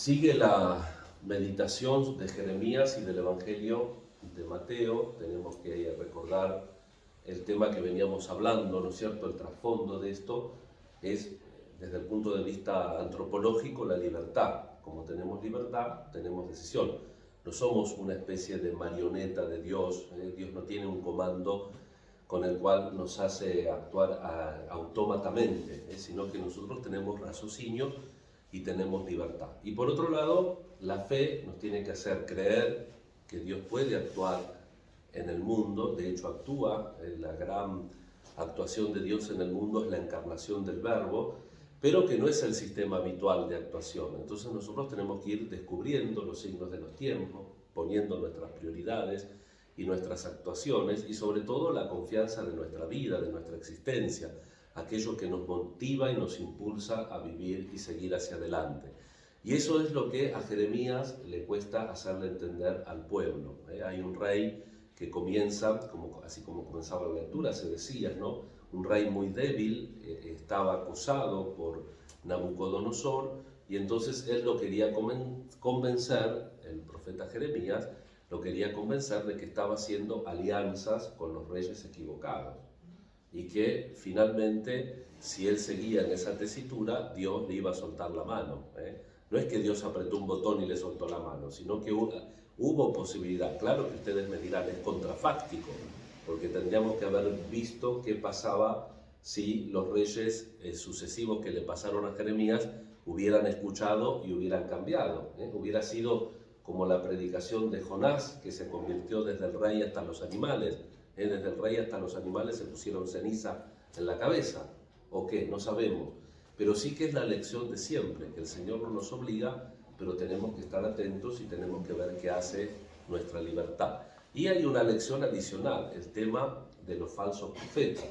Sigue la meditación de Jeremías y del Evangelio de Mateo. Tenemos que recordar el tema que veníamos hablando, ¿no es cierto? El trasfondo de esto es, desde el punto de vista antropológico, la libertad. Como tenemos libertad, tenemos decisión. No somos una especie de marioneta de Dios. Dios no tiene un comando con el cual nos hace actuar autómatamente, sino que nosotros tenemos raciocinio y tenemos libertad. Y por otro lado, la fe nos tiene que hacer creer que Dios puede actuar en el mundo. De hecho actúa. La gran actuación de Dios en el mundo es la encarnación del Verbo, pero que no es el sistema habitual de actuación. Entonces nosotros tenemos que ir descubriendo los signos de los tiempos, poniendo nuestras prioridades y nuestras actuaciones, y sobre todo la confianza de nuestra vida, de nuestra existencia, aquello que nos motiva y nos impulsa a vivir y seguir hacia adelante. Y eso es lo que a Jeremías le cuesta hacerle entender al pueblo. Hay un rey que comienza, así como comenzaba la lectura, se decía, ¿no? Un rey muy débil, estaba acosado por Nabucodonosor, y entonces él lo quería convencer, el profeta Jeremías, lo quería convencer de que estaba haciendo alianzas con los reyes equivocados, y que finalmente, si él seguía en esa tesitura, Dios le iba a soltar la mano. No es que Dios apretó un botón y le soltó la mano, sino que hubo posibilidad. Claro que ustedes me dirán, es contrafáctico, porque tendríamos que haber visto qué pasaba si los reyes sucesivos que le pasaron a Jeremías hubieran escuchado y hubieran cambiado. Hubiera sido como la predicación de Jonás, que se convirtió desde el rey hasta los animales. Desde el rey hasta los animales se pusieron ceniza en la cabeza. ¿O qué? No sabemos. Pero sí que es la lección de siempre, que el Señor no nos obliga, pero tenemos que estar atentos y tenemos que ver qué hace nuestra libertad. Y hay una lección adicional, el tema de los falsos profetas.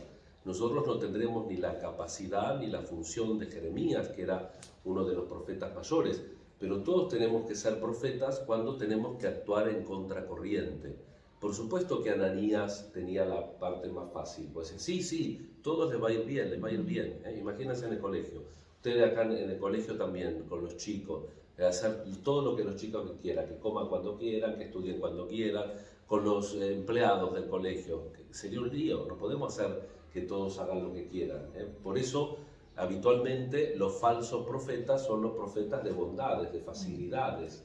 Nosotros no tendremos ni la capacidad ni la función de Jeremías, que era uno de los profetas mayores, pero todos tenemos que ser profetas cuando tenemos que actuar en contracorriente. Por supuesto que Ananías tenía la parte más fácil, pues sí, todos les va a ir bien, les va a ir bien. Imagínense en el colegio, ustedes acá en el colegio también, con los chicos, hacer todo lo que los chicos quieran, que coman cuando quieran, que estudien cuando quieran, con los empleados del colegio. Sería un lío, no podemos hacer que todos hagan lo que quieran. Por eso, habitualmente, los falsos profetas son los profetas de bondades, de facilidades.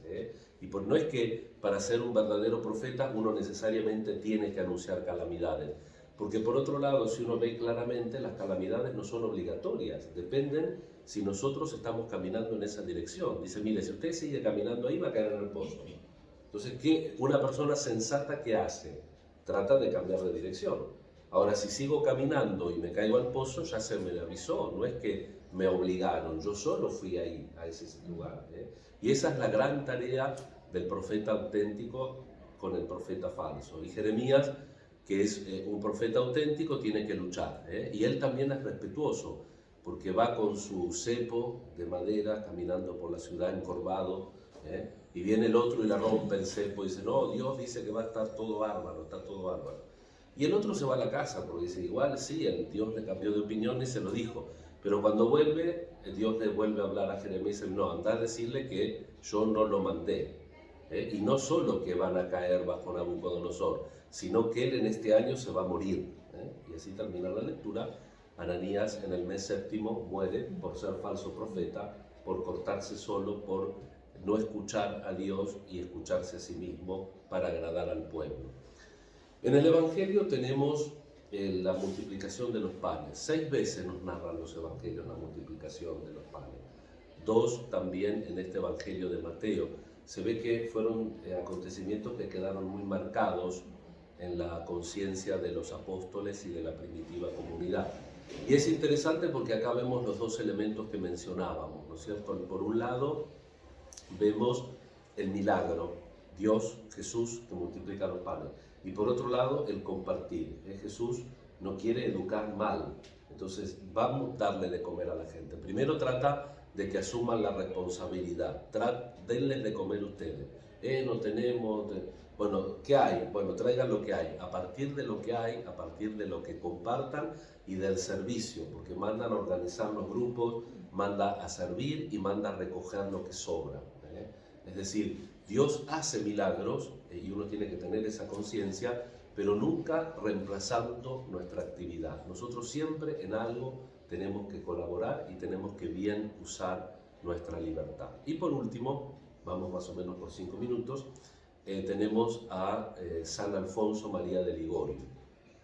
Y pues no es que para ser un verdadero profeta uno necesariamente tiene que anunciar calamidades. Porque por otro lado, si uno ve claramente, las calamidades no son obligatorias, dependen si nosotros estamos caminando en esa dirección. Dice, mire, si usted sigue caminando ahí va a caer en el pozo. Entonces, una persona sensata, ¿qué hace? Trata de cambiar de dirección. Ahora, si sigo caminando y me caigo al pozo, ya se me avisó, no es que me obligaron, yo solo fui ahí, a ese lugar. Y esa es la gran tarea del profeta auténtico con el profeta falso. Y Jeremías, que es un profeta auténtico, tiene que luchar. Y él también es respetuoso, porque va con su cepo de madera caminando por la ciudad encorvado, y viene el otro y le rompe el cepo y dice, no, Dios dice que va a estar todo bárbaro, está todo bárbaro. Y el otro se va a la casa, porque dice, igual sí, el Dios le cambió de opinión y se lo dijo. Pero cuando vuelve, el Dios le vuelve a hablar a Jeremías y dice, no, anda a decirle que yo no lo mandé. Y no solo que van a caer bajo Nabucodonosor, sino que él en este año se va a morir. Y así termina la lectura. Ananías en el mes séptimo muere por ser falso profeta, por cortarse solo, por no escuchar a Dios y escucharse a sí mismo para agradar al pueblo. En el Evangelio tenemos la multiplicación de los panes. 6 veces nos narran los Evangelios la multiplicación de los panes. 2 también en este Evangelio de Mateo. Se ve que fueron acontecimientos que quedaron muy marcados en la conciencia de los apóstoles y de la primitiva comunidad. Y es interesante porque acá vemos los 2 elementos que mencionábamos, ¿no es cierto? Por un lado, vemos el milagro, Dios, Jesús, que multiplica los panes. Y por otro lado, el compartir. Jesús no quiere educar mal, entonces vamos a darle de comer a la gente. Primero trata de que asuman la responsabilidad, denles de comer ustedes. No tenemos, bueno, ¿qué hay? Bueno, traigan lo que hay. A partir de lo que hay, a partir de lo que compartan y del servicio, porque mandan a organizar los grupos, manda a servir y manda a recoger lo que sobra. Es decir, Dios hace milagros y uno tiene que tener esa conciencia, pero nunca reemplazando nuestra actividad. Nosotros siempre en algo tenemos que colaborar y tenemos que bien usar nuestra libertad. Y por último, vamos más o menos por 5 minutos, tenemos a San Alfonso María de Ligorio,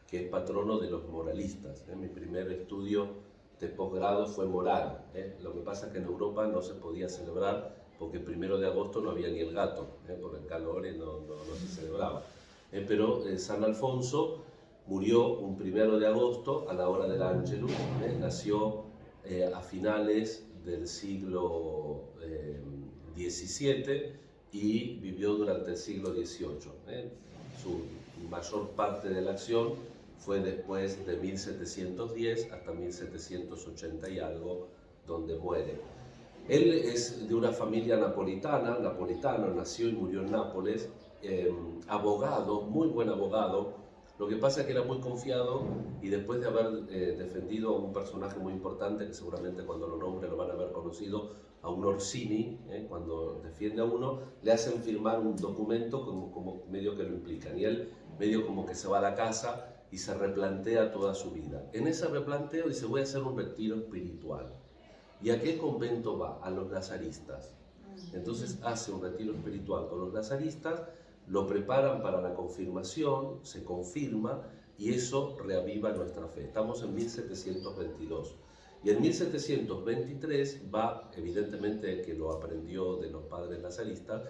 que es patrono de los moralistas. Mi primer estudio de posgrado fue moral. Lo que pasa es que en Europa no se podía celebrar porque el 1 de agosto no había ni el gato, por el calor y no se celebraba. Pero San Alfonso murió un 1 de agosto a la hora del Ángelus. Nació a finales del siglo XVII y vivió durante el siglo XVIII. Su mayor parte de la acción fue después de 1710 hasta 1780 y algo, donde muere. Él es de una familia napolitano, nació y murió en Nápoles, abogado, muy buen abogado. Lo que pasa es que era muy confiado y después de haber defendido a un personaje muy importante, que seguramente cuando lo nombre lo van a haber conocido, a un Orsini, cuando defiende a uno, le hacen firmar un documento como medio que lo implican. Y él medio como que se va a la casa y se replantea toda su vida. En ese replanteo dice, voy a hacer un retiro espiritual. ¿Y a qué convento va? A los lazaristas. Entonces hace un retiro espiritual con los lazaristas, lo preparan para la confirmación, se confirma y eso reaviva nuestra fe. Estamos en 1722. Y en 1723 va, evidentemente que lo aprendió de los padres lazaristas,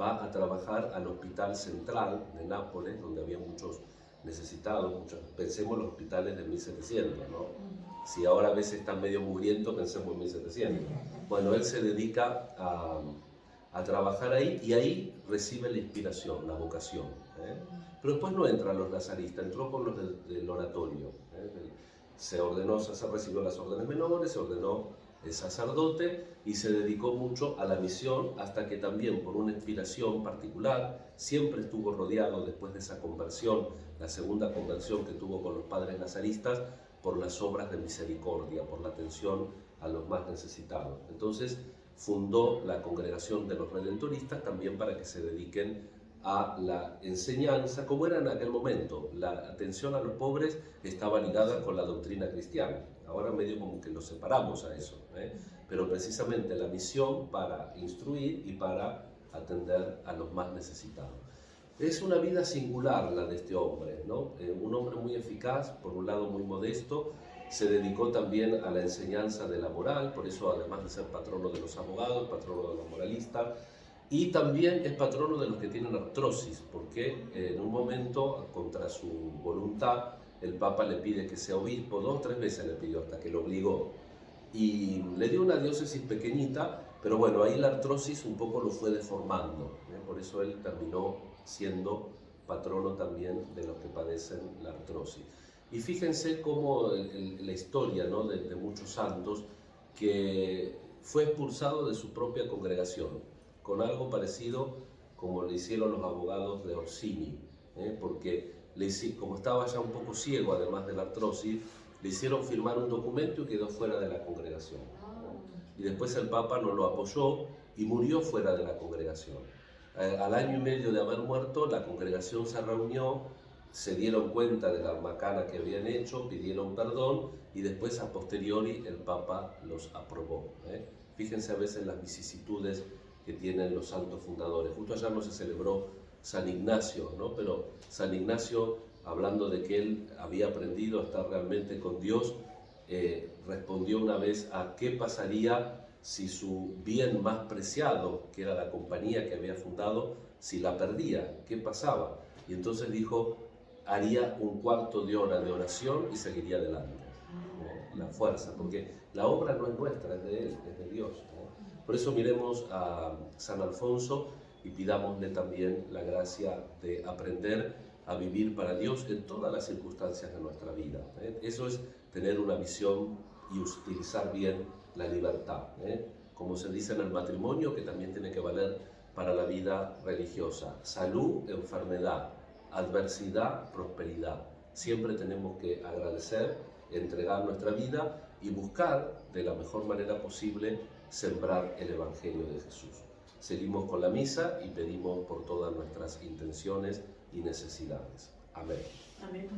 va a trabajar al Hospital Central de Nápoles, donde había muchos necesitados, pensemos en los hospitales de 1700, ¿no? Si ahora a veces están medio mugrientos, pensemos en 1700. Bueno, él se dedica a trabajar ahí y ahí recibe la inspiración, la vocación. Pero después no entra a los lazaristas, entró con los del oratorio. Se ordenó, recibió las órdenes menores, se ordenó sacerdote y se dedicó mucho a la misión hasta que también por una inspiración particular siempre estuvo rodeado después de esa conversión, la segunda conversión que tuvo con los padres lazaristas, por las obras de misericordia, por la atención a los más necesitados. Entonces fundó la Congregación de los Redentoristas también para que se dediquen a la enseñanza, como era en aquel momento. La atención a los pobres estaba ligada con la doctrina cristiana. Ahora medio como que lo separamos a eso, pero precisamente la misión para instruir y para atender a los más necesitados. Es una vida singular la de este hombre, ¿no? Un hombre muy eficaz, por un lado muy modesto, se dedicó también a la enseñanza de la moral, por eso además de ser patrono de los abogados, patrono de los moralistas, y también es patrono de los que tienen artrosis, porque en un momento, contra su voluntad, el Papa le pide que sea obispo, 2 o 3 veces le pidió hasta que lo obligó, y le dio una diócesis pequeñita, pero bueno, ahí la artrosis un poco lo fue deformando, por eso él terminó siendo patrono también de los que padecen la artrosis. Y fíjense cómo la historia, ¿no?, de muchos santos, que fue expulsado de su propia congregación, con algo parecido como le hicieron los abogados de Orsini, porque como estaba ya un poco ciego, además de la artrosis, le hicieron firmar un documento y quedó fuera de la congregación. Y después el Papa no lo apoyó y murió fuera de la congregación. Al año y medio de haber muerto, la congregación se reunió, se dieron cuenta de la macana que habían hecho, pidieron perdón y después a posteriori el Papa los aprobó. Fíjense a veces las vicisitudes que tienen los santos fundadores. Justo ayer no se celebró San Ignacio, ¿no? Pero San Ignacio, hablando de que él había aprendido a estar realmente con Dios, respondió una vez a qué pasaría si su bien más preciado, que era la compañía que había fundado, si la perdía, ¿qué pasaba? Y entonces dijo, haría un cuarto de hora de oración y seguiría adelante. La fuerza, porque la obra no es nuestra, es de Él, es de Dios. Por eso miremos a San Alfonso y pidámosle también la gracia de aprender a vivir para Dios en todas las circunstancias de nuestra vida. Eso es tener una visión y utilizar bien la libertad. Como se dice en el matrimonio, que también tiene que valer para la vida religiosa. Salud, enfermedad, adversidad, prosperidad. Siempre tenemos que agradecer, entregar nuestra vida y buscar de la mejor manera posible sembrar el Evangelio de Jesús. seguimos con la misa y pedimos por todas nuestras intenciones y necesidades. Amén. Amén.